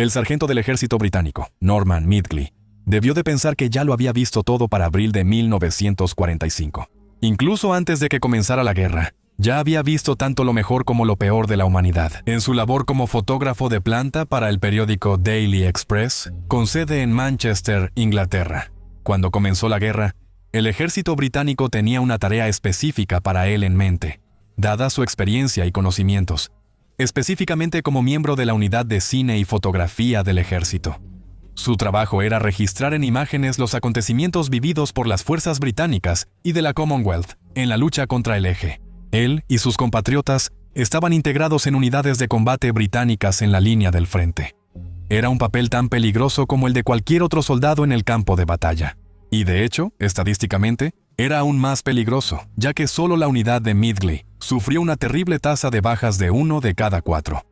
El sargento del ejército británico, Norman Midgley, debió de pensar que ya lo había visto todo para abril de 1945. Incluso antes de que comenzara la guerra, ya había visto tanto lo mejor como lo peor de la humanidad. En su labor como fotógrafo de planta para el periódico Daily Express, con sede en Manchester, Inglaterra. Cuando comenzó la guerra, el ejército británico tenía una tarea específica para él en mente, dada su experiencia y conocimientos, específicamente como miembro de la unidad de cine y fotografía del ejército. Su trabajo era registrar en imágenes los acontecimientos vividos por las fuerzas británicas y de la Commonwealth en la lucha contra el Eje. Él y sus compatriotas estaban integrados en unidades de combate británicas en la línea del frente. Era un papel tan peligroso como el de cualquier otro soldado en el campo de batalla. Y de hecho, estadísticamente, era aún más peligroso, ya que solo la unidad de Midgley sufrió una terrible tasa de bajas de 1 de cada 4.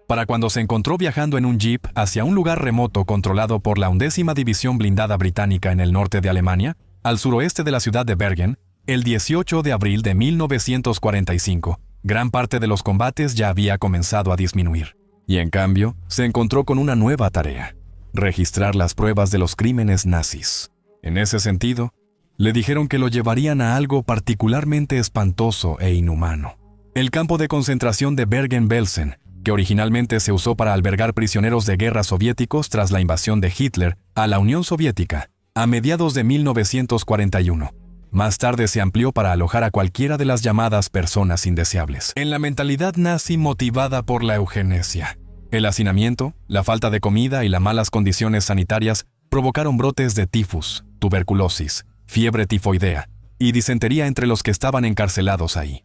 Para cuando se encontró viajando en un jeep hacia un lugar remoto controlado por la 11ª División Blindada Británica en el norte de Alemania, al suroeste de la ciudad de Bergen, el 18 de abril de 1945, gran parte de los combates ya había comenzado a disminuir. Y en cambio, se encontró con una nueva tarea: registrar las pruebas de los crímenes nazis. En ese sentido, le dijeron que lo llevarían a algo particularmente espantoso e inhumano. El campo de concentración de Bergen-Belsen, que originalmente se usó para albergar prisioneros de guerra soviéticos tras la invasión de Hitler a la Unión Soviética, a mediados de 1941. Más tarde se amplió para alojar a cualquiera de las llamadas personas indeseables. En la mentalidad nazi motivada por la eugenesia, el hacinamiento, la falta de comida y las malas condiciones sanitarias provocaron brotes de tifus, tuberculosis, fiebre tifoidea y disentería entre los que estaban encarcelados ahí.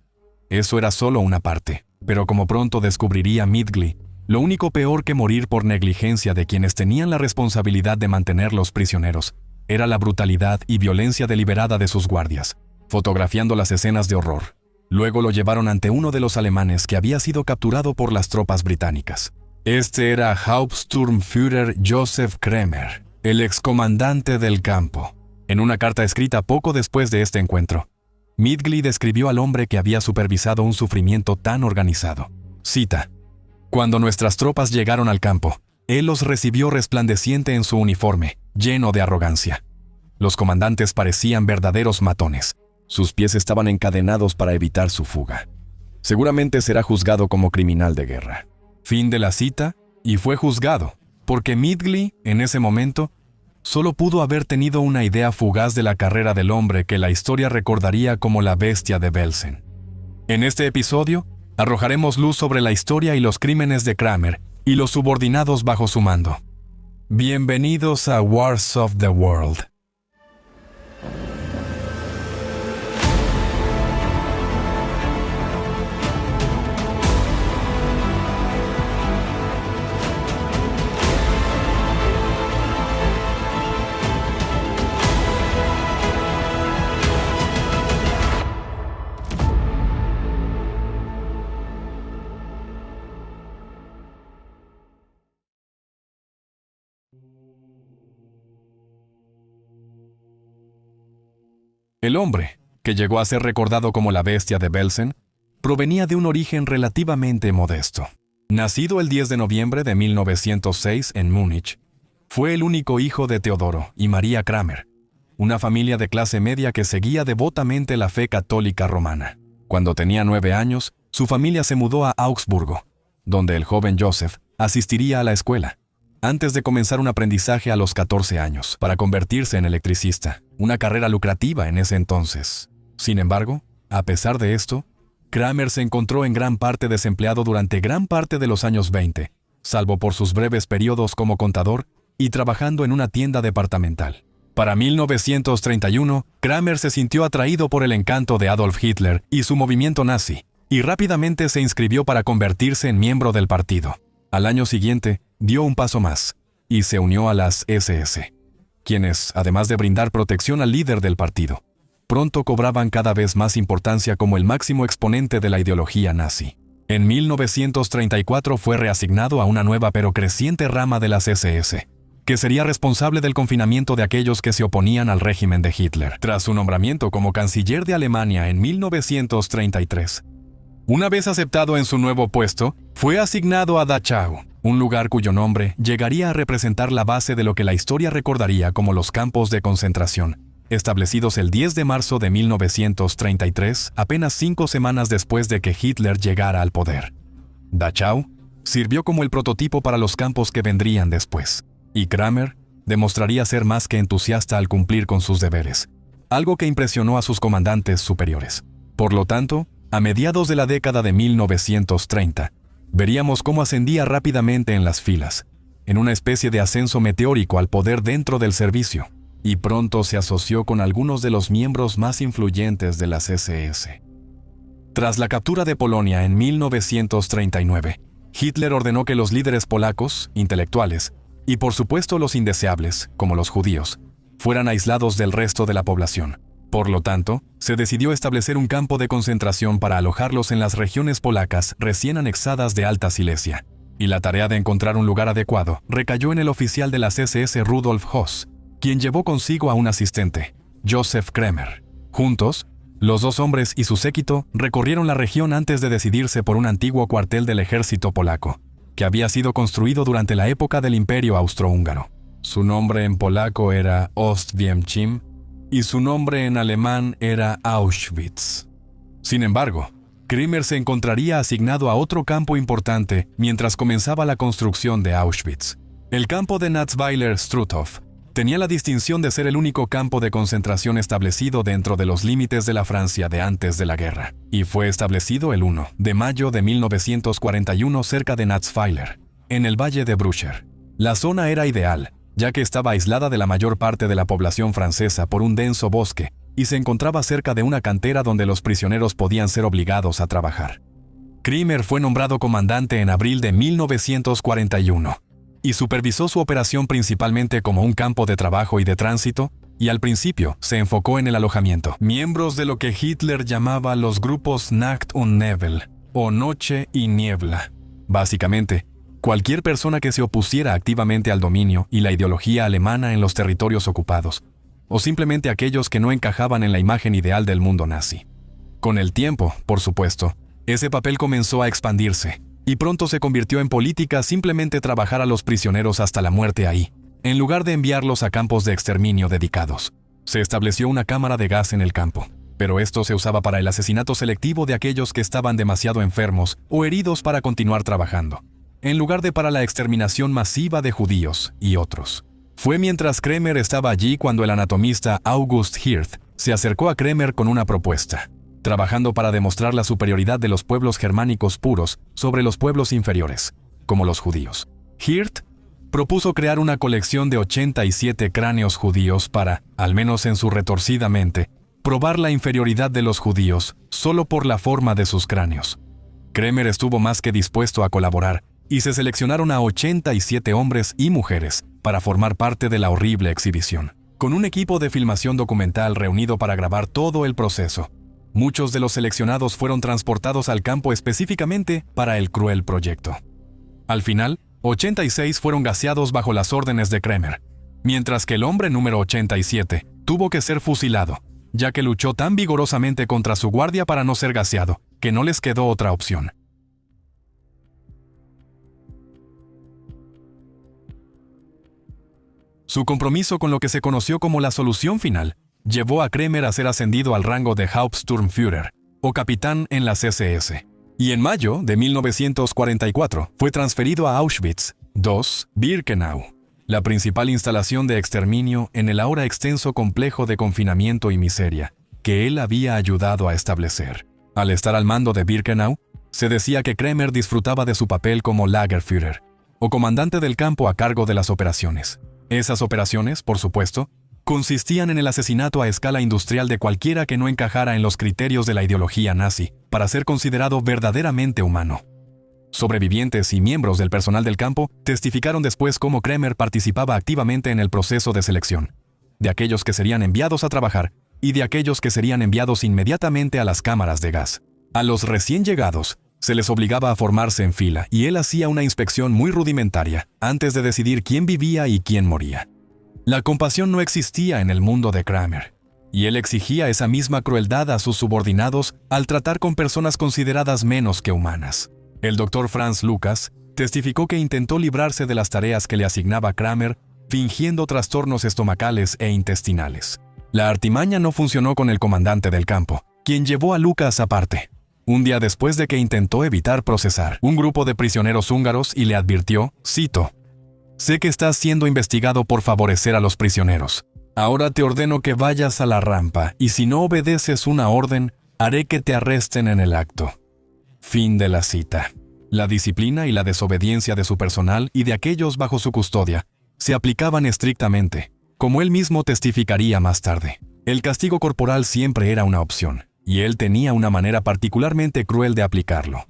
Eso era solo una parte, pero como pronto descubriría Midgley, lo único peor que morir por negligencia de quienes tenían la responsabilidad de mantenerlos prisioneros era la brutalidad y violencia deliberada de sus guardias, fotografiando las escenas de horror. Luego lo llevaron ante uno de los alemanes que había sido capturado por las tropas británicas. Este era Hauptsturmführer Joseph Kremer, el excomandante del campo. En una carta escrita poco después de este encuentro, Midgley describió al hombre que había supervisado un sufrimiento tan organizado. Cita: «Cuando nuestras tropas llegaron al campo, él los recibió resplandeciente en su uniforme, lleno de arrogancia. Los comandantes parecían verdaderos matones. Sus pies estaban encadenados para evitar su fuga. Seguramente será juzgado como criminal de guerra». Fin de la cita, y fue juzgado, porque Midgley, en ese momento, solo pudo haber tenido una idea fugaz de la carrera del hombre que la historia recordaría como la bestia de Belsen. En este episodio, arrojaremos luz sobre la historia y los crímenes de Kramer y los subordinados bajo su mando. Bienvenidos a Wars of the World. El hombre, que llegó a ser recordado como la bestia de Belsen, provenía de un origen relativamente modesto. Nacido el 10 de noviembre de 1906 en Múnich, fue el único hijo de Teodoro y María Kramer, una familia de clase media que seguía devotamente la fe católica romana. Cuando tenía 9 años, su familia se mudó a Augsburgo, donde el joven Joseph asistiría a la escuela, antes de comenzar un aprendizaje a los 14 años para convertirse en electricista, una carrera lucrativa en ese entonces. Sin embargo, a pesar de esto, Kramer se encontró en gran parte desempleado durante gran parte de los años 20, salvo por sus breves periodos como contador y trabajando en una tienda departamental. Para 1931, Kramer se sintió atraído por el encanto de Adolf Hitler y su movimiento nazi, y rápidamente se inscribió para convertirse en miembro del partido. Al año siguiente, dio un paso más y se unió a las SS, quienes, además de brindar protección al líder del partido, pronto cobraban cada vez más importancia como el máximo exponente de la ideología nazi. En 1934 fue reasignado a una nueva pero creciente rama de las SS, que sería responsable del confinamiento de aquellos que se oponían al régimen de Hitler. Tras su nombramiento como canciller de Alemania en 1933, una vez aceptado en su nuevo puesto, fue asignado a Dachau, un lugar cuyo nombre llegaría a representar la base de lo que la historia recordaría como los campos de concentración, establecidos el 10 de marzo de 1933, apenas 5 semanas después de que Hitler llegara al poder. Dachau sirvió como el prototipo para los campos que vendrían después, y Kramer demostraría ser más que entusiasta al cumplir con sus deberes, algo que impresionó a sus comandantes superiores. Por lo tanto, a mediados de la década de 1930, veríamos cómo ascendía rápidamente en las filas, en una especie de ascenso meteórico al poder dentro del servicio, y pronto se asoció con algunos de los miembros más influyentes de las SS. Tras la captura de Polonia en 1939, Hitler ordenó que los líderes polacos, intelectuales, y por supuesto los indeseables, como los judíos, fueran aislados del resto de la población. Por lo tanto, se decidió establecer un campo de concentración para alojarlos en las regiones polacas recién anexadas de Alta Silesia, y la tarea de encontrar un lugar adecuado recayó en el oficial de las SS Rudolf Höss, quien llevó consigo a un asistente, Joseph Kremer. Juntos, los dos hombres y su séquito recorrieron la región antes de decidirse por un antiguo cuartel del ejército polaco, que había sido construido durante la época del Imperio Austrohúngaro. Su nombre en polaco era Ostwiemcim y su nombre en alemán era Auschwitz. Sin embargo, Kremer se encontraría asignado a otro campo importante mientras comenzaba la construcción de Auschwitz. El campo de Natzweiler-Struthof tenía la distinción de ser el único campo de concentración establecido dentro de los límites de la Francia de antes de la guerra, y fue establecido el 1 de mayo de 1941 cerca de Natzweiler, en el valle de Brücher. La zona era ideal, ya que estaba aislada de la mayor parte de la población francesa por un denso bosque, y se encontraba cerca de una cantera donde los prisioneros podían ser obligados a trabajar. Kremer fue nombrado comandante en abril de 1941, y supervisó su operación principalmente como un campo de trabajo y de tránsito, y al principio se enfocó en el alojamiento. Miembros de lo que Hitler llamaba los grupos Nacht und Nebel, o Noche y Niebla. Básicamente, cualquier persona que se opusiera activamente al dominio y la ideología alemana en los territorios ocupados, o simplemente aquellos que no encajaban en la imagen ideal del mundo nazi. Con el tiempo, por supuesto, ese papel comenzó a expandirse, y pronto se convirtió en política simplemente trabajar a los prisioneros hasta la muerte ahí, en lugar de enviarlos a campos de exterminio dedicados. Se estableció una cámara de gas en el campo, pero esto se usaba para el asesinato selectivo de aquellos que estaban demasiado enfermos o heridos para continuar trabajando, en lugar de para la exterminación masiva de judíos y otros. Fue mientras Kremer estaba allí cuando el anatomista August Hirth se acercó a Kremer con una propuesta, trabajando para demostrar la superioridad de los pueblos germánicos puros sobre los pueblos inferiores, como los judíos. Hirth propuso crear una colección de 87 cráneos judíos para, al menos en su retorcida mente, probar la inferioridad de los judíos solo por la forma de sus cráneos. Kremer estuvo más que dispuesto a colaborar, y se seleccionaron a 87 hombres y mujeres para formar parte de la horrible exhibición. Con un equipo de filmación documental reunido para grabar todo el proceso, muchos de los seleccionados fueron transportados al campo específicamente para el cruel proyecto. Al final, 86 fueron gaseados bajo las órdenes de Kremer, mientras que el hombre número 87 tuvo que ser fusilado, ya que luchó tan vigorosamente contra su guardia para no ser gaseado, que no les quedó otra opción. Su compromiso con lo que se conoció como la solución final llevó a Kremer a ser ascendido al rango de Hauptsturmführer, o capitán en las SS, y en mayo de 1944 fue transferido a Auschwitz II-Birkenau, la principal instalación de exterminio en el ahora extenso complejo de confinamiento y miseria que él había ayudado a establecer. Al estar al mando de Birkenau, se decía que Kremer disfrutaba de su papel como Lagerführer, o comandante del campo a cargo de las operaciones. Esas operaciones, por supuesto, consistían en el asesinato a escala industrial de cualquiera que no encajara en los criterios de la ideología nazi, para ser considerado verdaderamente humano. Sobrevivientes y miembros del personal del campo testificaron después cómo Kremer participaba activamente en el proceso de selección, de aquellos que serían enviados a trabajar y de aquellos que serían enviados inmediatamente a las cámaras de gas. A los recién llegados se les obligaba a formarse en fila y él hacía una inspección muy rudimentaria antes de decidir quién vivía y quién moría. La compasión no existía en el mundo de Kremer, y él exigía esa misma crueldad a sus subordinados al tratar con personas consideradas menos que humanas. El Dr. Franz Lucas testificó que intentó librarse de las tareas que le asignaba Kramer, fingiendo trastornos estomacales e intestinales. La artimaña no funcionó con el comandante del campo, quien llevó a Lucas aparte. Un día después de que intentó evitar procesar un grupo de prisioneros húngaros y le advirtió, cito, «Sé que estás siendo investigado por favorecer a los prisioneros. Ahora te ordeno que vayas a la rampa y si no obedeces una orden, haré que te arresten en el acto». Fin de la cita. La disciplina y la desobediencia de su personal y de aquellos bajo su custodia se aplicaban estrictamente, como él mismo testificaría más tarde. El castigo corporal siempre era una opción, y él tenía una manera particularmente cruel de aplicarlo,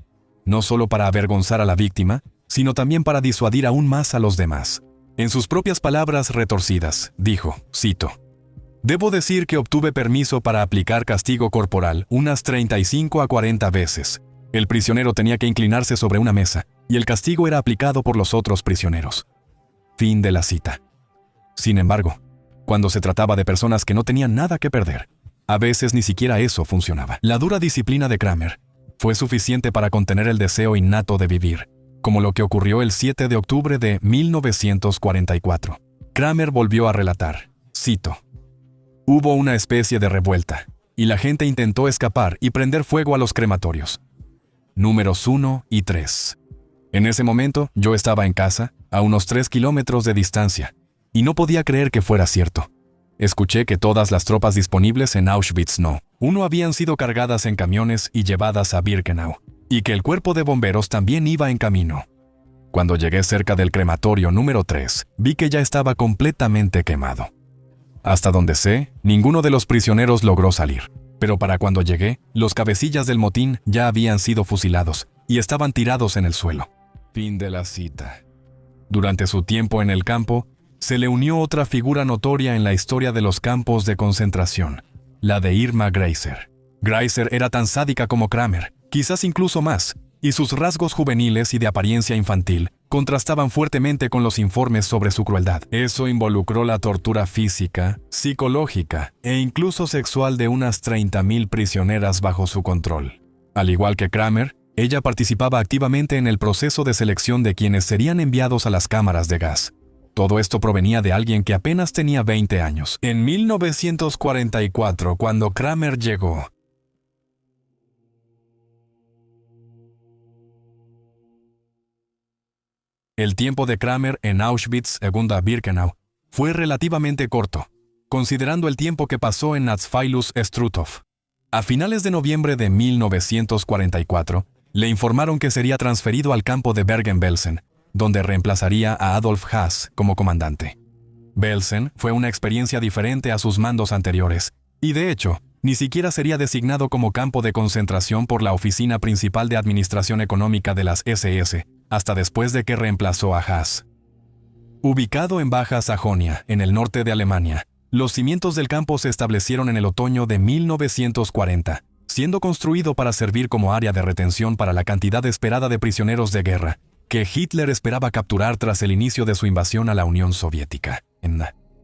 no solo para avergonzar a la víctima, sino también para disuadir aún más a los demás. En sus propias palabras retorcidas, dijo, cito, «Debo decir que obtuve permiso para aplicar castigo corporal unas 35 a 40 veces. El prisionero tenía que inclinarse sobre una mesa, y el castigo era aplicado por los otros prisioneros». Fin de la cita. Sin embargo, cuando se trataba de personas que no tenían nada que perder, a veces ni siquiera eso funcionaba. La dura disciplina de Kramer fue suficiente para contener el deseo innato de vivir, como lo que ocurrió el 7 de octubre de 1944. Kramer volvió a relatar, cito, «Hubo una especie de revuelta, y la gente intentó escapar y prender fuego a los crematorios. Números 1 y 3. En ese momento, yo estaba en casa, a unos 3 kilómetros de distancia, y no podía creer que fuera cierto. Escuché que todas las tropas disponibles en Auschwitz No. 1 habían sido cargadas en camiones y llevadas a Birkenau, y que el cuerpo de bomberos también iba en camino. Cuando llegué cerca del crematorio número 3, vi que ya estaba completamente quemado. Hasta donde sé, ninguno de los prisioneros logró salir, pero para cuando llegué, los cabecillas del motín ya habían sido fusilados y estaban tirados en el suelo». Fin de la cita. Durante su tiempo en el campo, se le unió otra figura notoria en la historia de los campos de concentración, la de Irma Greiser. Greiser era tan sádica como Kramer, quizás incluso más, y sus rasgos juveniles y de apariencia infantil contrastaban fuertemente con los informes sobre su crueldad. Eso involucró la tortura física, psicológica e incluso sexual de unas 30.000 prisioneras bajo su control. Al igual que Kramer, ella participaba activamente en el proceso de selección de quienes serían enviados a las cámaras de gas. Todo esto provenía de alguien que apenas tenía 20 años. En 1944, cuando Kramer llegó, el tiempo de Kramer en Auschwitz, segunda Birkenau, fue relativamente corto, considerando el tiempo que pasó en Natzfeilus-Struthof. A finales de noviembre de 1944, le informaron que sería transferido al campo de Bergen-Belsen, donde reemplazaría a Adolf Haas como comandante. Belsen fue una experiencia diferente a sus mandos anteriores, y de hecho, ni siquiera sería designado como campo de concentración por la Oficina Principal de Administración Económica de las SS, hasta después de que reemplazó a Haas. Ubicado en Baja Sajonia, en el norte de Alemania, los cimientos del campo se establecieron en el otoño de 1940, siendo construido para servir como área de retención para la cantidad esperada de prisioneros de guerra, que Hitler esperaba capturar tras el inicio de su invasión a la Unión Soviética.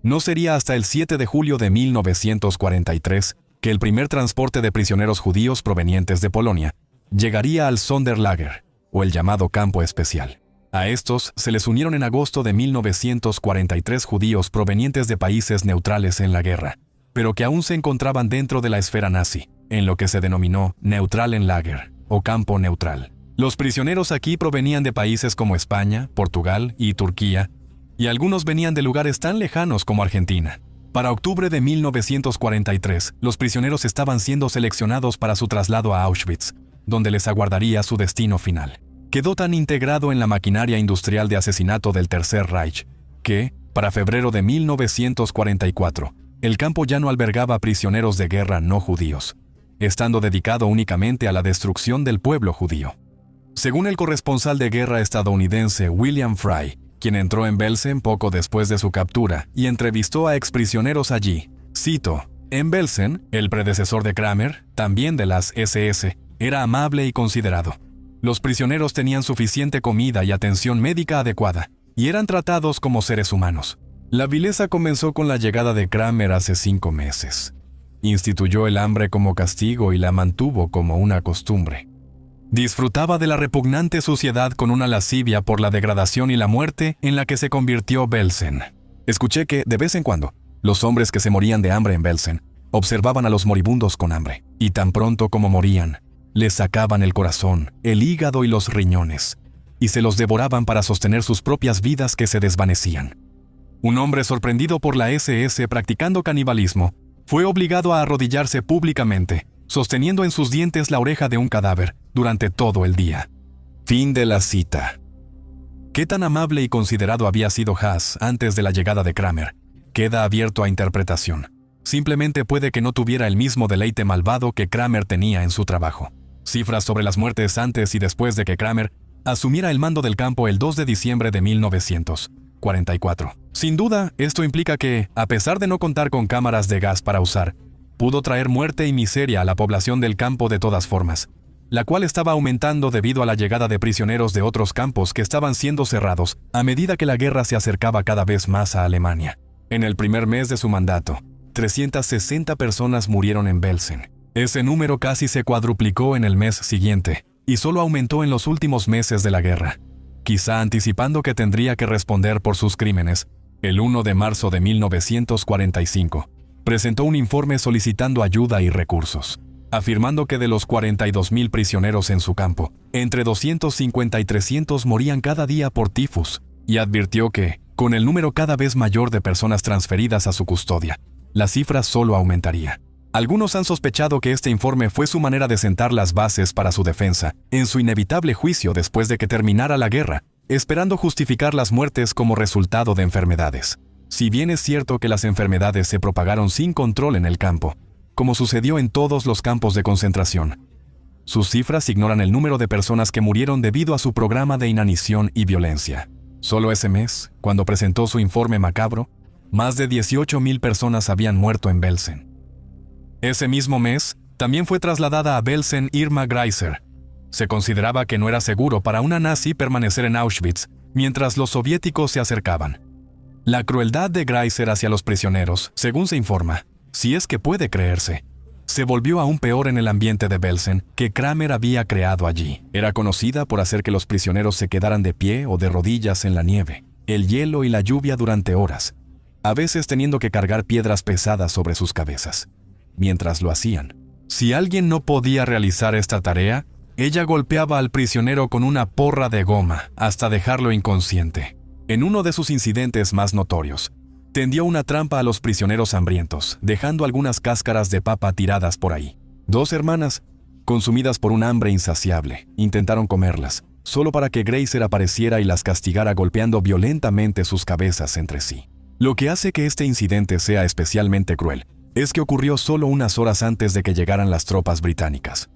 No sería hasta el 7 de julio de 1943 que el primer transporte de prisioneros judíos provenientes de Polonia llegaría al Sonderlager, o el llamado campo especial. A estos se les unieron en agosto de 1943 judíos provenientes de países neutrales en la guerra, pero que aún se encontraban dentro de la esfera nazi, en lo que se denominó Neutralenlager, o campo neutral. Los prisioneros aquí provenían de países como España, Portugal y Turquía, y algunos venían de lugares tan lejanos como Argentina. Para octubre de 1943, los prisioneros estaban siendo seleccionados para su traslado a Auschwitz, donde les aguardaría su destino final. Quedó tan integrado en la maquinaria industrial de asesinato del Tercer Reich, que, para febrero de 1944, el campo ya no albergaba prisioneros de guerra no judíos, estando dedicado únicamente a la destrucción del pueblo judío. Según el corresponsal de guerra estadounidense William Fry, quien entró en Belsen poco después de su captura y entrevistó a exprisioneros allí, cito, «En Belsen, el predecesor de Kramer, también de las SS, era amable y considerado. Los prisioneros tenían suficiente comida y atención médica adecuada, y eran tratados como seres humanos. La vileza comenzó con la llegada de Kramer hace 5 meses. Instituyó el hambre como castigo y la mantuvo como una costumbre. Disfrutaba de la repugnante suciedad con una lascivia por la degradación y la muerte en la que se convirtió Belsen. Escuché que, de vez en cuando, los hombres que se morían de hambre en Belsen observaban a los moribundos con hambre, y tan pronto como morían, les sacaban el corazón, el hígado y los riñones, y se los devoraban para sostener sus propias vidas que se desvanecían. Un hombre sorprendido por la SS practicando canibalismo fue obligado a arrodillarse públicamente, sosteniendo en sus dientes la oreja de un cadáver durante todo el día. Fin de la cita. Qué tan amable y considerado había sido Haas antes de la llegada de Kramer queda abierto a interpretación. Simplemente puede que no tuviera el mismo deleite malvado que Kramer tenía en su trabajo. Cifras sobre las muertes antes y después de que Kramer asumiera el mando del campo el 2 de diciembre de 1944. Sin duda, esto implica que, a pesar de no contar con cámaras de gas para usar, pudo traer muerte y miseria a la población del campo de todas formas, la cual estaba aumentando debido a la llegada de prisioneros de otros campos que estaban siendo cerrados a medida que la guerra se acercaba cada vez más a Alemania. En el primer mes de su mandato, 360 personas murieron en Belsen. Ese número casi se cuadruplicó en el mes siguiente, y solo aumentó en los últimos meses de la guerra. Quizá anticipando que tendría que responder por sus crímenes, el 1 de marzo de 1945, presentó un informe solicitando ayuda y recursos, afirmando que de los 42,000 prisioneros en su campo, entre 250 y 300 morían cada día por tifus, y advirtió que, con el número cada vez mayor de personas transferidas a su custodia, la cifra solo aumentaría. Algunos han sospechado que este informe fue su manera de sentar las bases para su defensa en su inevitable juicio después de que terminara la guerra, esperando justificar las muertes como resultado de enfermedades. Si bien es cierto que las enfermedades se propagaron sin control en el campo, como sucedió en todos los campos de concentración, sus cifras ignoran el número de personas que murieron debido a su programa de inanición y violencia. Solo ese mes, cuando presentó su informe macabro, más de 18,000 personas habían muerto en Belsen. Ese mismo mes, también fue trasladada a Belsen Irma Greiser. Se consideraba que no era seguro para una nazi permanecer en Auschwitz mientras los soviéticos se acercaban. La crueldad de Greiser hacia los prisioneros, según se informa, si es que puede creerse, se volvió aún peor en el ambiente de Belsen que Kramer había creado allí. Era conocida por hacer que los prisioneros se quedaran de pie o de rodillas en la nieve, el hielo y la lluvia durante horas, a veces teniendo que cargar piedras pesadas sobre sus cabezas. Mientras lo hacían, si alguien no podía realizar esta tarea, ella golpeaba al prisionero con una porra de goma hasta dejarlo inconsciente. En uno de sus incidentes más notorios, tendió una trampa a los prisioneros hambrientos, dejando algunas cáscaras de papa tiradas por ahí. 2 hermanas, consumidas por un hambre insaciable, intentaron comerlas, solo para que Greiser apareciera y las castigara golpeando violentamente sus cabezas entre sí. Lo que hace que este incidente sea especialmente cruel es que ocurrió solo unas horas antes de que llegaran las tropas británicas.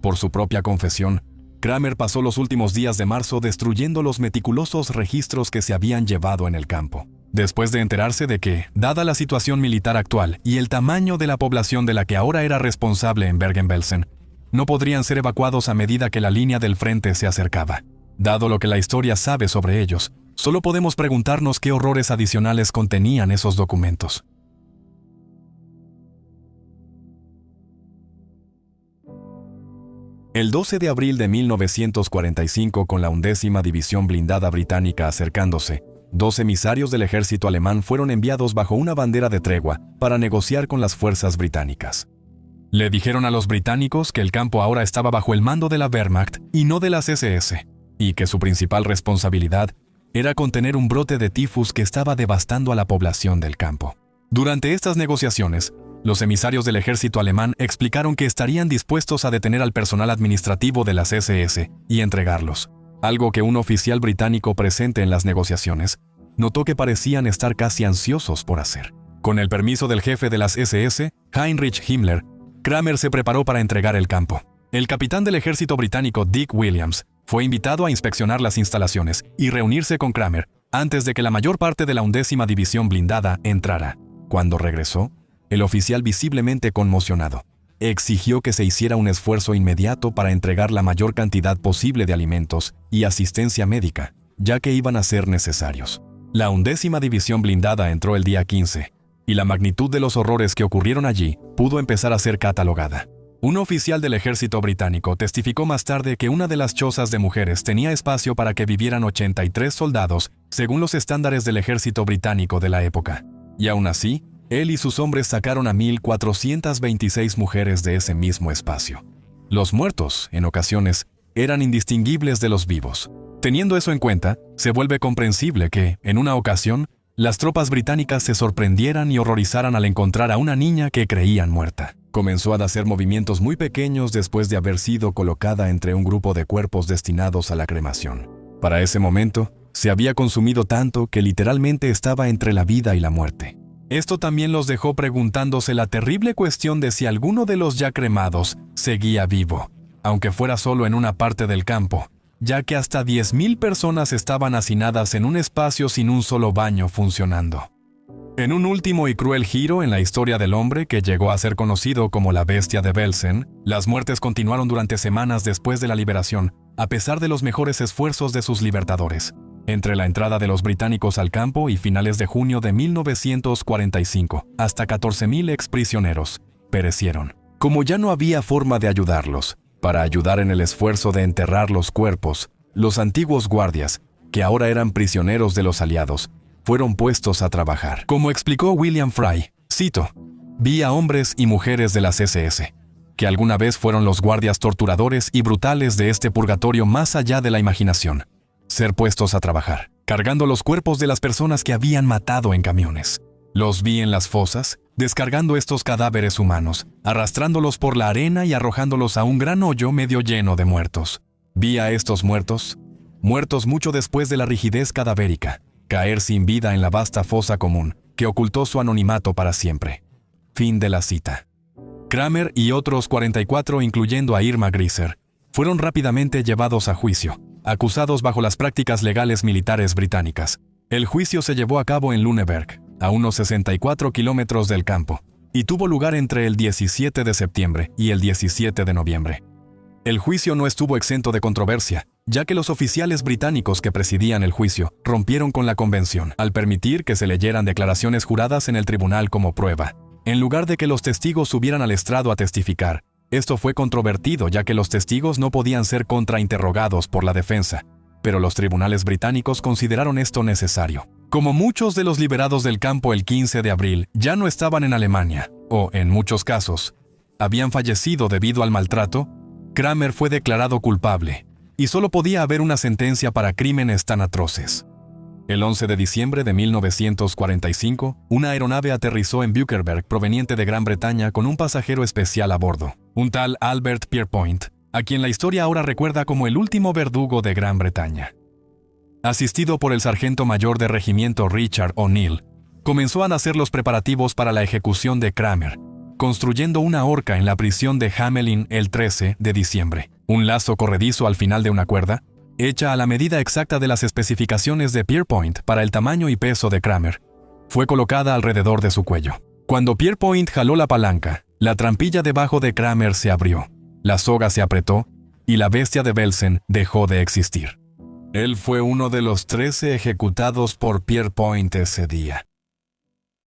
Por su propia confesión, Kramer pasó los últimos días de marzo destruyendo los meticulosos registros que se habían llevado en el campo. Después de enterarse de que, dada la situación militar actual y el tamaño de la población de la que ahora era responsable en Bergen-Belsen, no podrían ser evacuados a medida que la línea del frente se acercaba. Dado lo que la historia sabe sobre ellos, solo podemos preguntarnos qué horrores adicionales contenían esos documentos. El 12 de abril de 1945, con la 11ª División Blindada Británica acercándose, 2 emisarios del ejército alemán fueron enviados bajo una bandera de tregua para negociar con las fuerzas británicas. Le dijeron a los británicos que el campo ahora estaba bajo el mando de la Wehrmacht y no de las SS, y que su principal responsabilidad era contener un brote de tifus que estaba devastando a la población del campo. Durante estas negociaciones, los emisarios del ejército alemán explicaron que estarían dispuestos a detener al personal administrativo de las SS y entregarlos, algo que un oficial británico presente en las negociaciones notó que parecían estar casi ansiosos por hacer. Con el permiso del jefe de las SS, Heinrich Himmler, Kramer se preparó para entregar el campo. El capitán del ejército británico Dick Williams fue invitado a inspeccionar las instalaciones y reunirse con Kramer antes de que la mayor parte de la 11ª División Blindada entrara. Cuando regresó, el oficial, visiblemente conmocionado, exigió que se hiciera un esfuerzo inmediato para entregar la mayor cantidad posible de alimentos y asistencia médica, ya que iban a ser necesarios. La 11ª División Blindada entró el día 15, y la magnitud de los horrores que ocurrieron allí pudo empezar a ser catalogada. Un oficial del ejército británico testificó más tarde que una de las chozas de mujeres tenía espacio para que vivieran 83 soldados, según los estándares del ejército británico de la época. Y aún así, él y sus hombres sacaron a 1,426 mujeres de ese mismo espacio. Los muertos, en ocasiones, eran indistinguibles de los vivos. Teniendo eso en cuenta, se vuelve comprensible que, en una ocasión, las tropas británicas se sorprendieran y horrorizaran al encontrar a una niña que creían muerta. Comenzó a hacer movimientos muy pequeños después de haber sido colocada entre un grupo de cuerpos destinados a la cremación. Para ese momento, se había consumido tanto que literalmente estaba entre la vida y la muerte. Esto también los dejó preguntándose la terrible cuestión de si alguno de los ya cremados seguía vivo, aunque fuera solo en una parte del campo, ya que hasta 10,000 personas estaban hacinadas en un espacio sin un solo baño funcionando. En un último y cruel giro en la historia del hombre que llegó a ser conocido como la Bestia de Belsen, las muertes continuaron durante semanas después de la liberación, a pesar de los mejores esfuerzos de sus libertadores. Entre la entrada de los británicos al campo y finales de junio de 1945, hasta 14,000 exprisioneros perecieron. Como ya no había forma de ayudarlos, para ayudar en el esfuerzo de enterrar los cuerpos, los antiguos guardias, que ahora eran prisioneros de los aliados, fueron puestos a trabajar. Como explicó William Fry, cito, «Vi a hombres y mujeres de las SS, que alguna vez fueron los guardias torturadores y brutales de este purgatorio más allá de la imaginación, ser puestos a trabajar, cargando los cuerpos de las personas que habían matado en camiones. Los vi en las fosas, descargando estos cadáveres humanos, arrastrándolos por la arena y arrojándolos a un gran hoyo medio lleno de muertos. Vi a estos muertos mucho después de la rigidez cadavérica, caer sin vida en la vasta fosa común, que ocultó su anonimato para siempre». Fin de la cita. Kramer y otros 44, incluyendo a Irma Greiser, fueron rápidamente llevados a juicio, acusados bajo las prácticas legales militares británicas. El juicio se llevó a cabo en Lüneburg, a unos 64 kilómetros del campo, y tuvo lugar entre el 17 de septiembre y el 17 de noviembre. El juicio no estuvo exento de controversia, ya que los oficiales británicos que presidían el juicio rompieron con la convención al permitir que se leyeran declaraciones juradas en el tribunal como prueba, en lugar de que los testigos subieran al estrado a testificar. Esto fue controvertido ya que los testigos no podían ser contrainterrogados por la defensa, pero los tribunales británicos consideraron esto necesario. Como muchos de los liberados del campo el 15 de abril ya no estaban en Alemania, o, en muchos casos, habían fallecido debido al maltrato, Kramer fue declarado culpable, y solo podía haber una sentencia para crímenes tan atroces. El 11 de diciembre de 1945, una aeronave aterrizó en Buckerberg proveniente de Gran Bretaña con un pasajero especial a bordo, un tal Albert Pierpoint, a quien la historia ahora recuerda como el último verdugo de Gran Bretaña. Asistido por el sargento mayor de regimiento Richard O'Neill, comenzó a hacer los preparativos para la ejecución de Kramer, construyendo una horca en la prisión de Hamelin el 13 de diciembre, un lazo corredizo al final de una cuerda, hecha a la medida exacta de las especificaciones de Pierpoint para el tamaño y peso de Kramer, fue colocada alrededor de su cuello. Cuando Pierpoint jaló la palanca, la trampilla debajo de Kramer se abrió, la soga se apretó y la Bestia de Belsen dejó de existir. Él fue uno de los 13 ejecutados por Pierpoint ese día.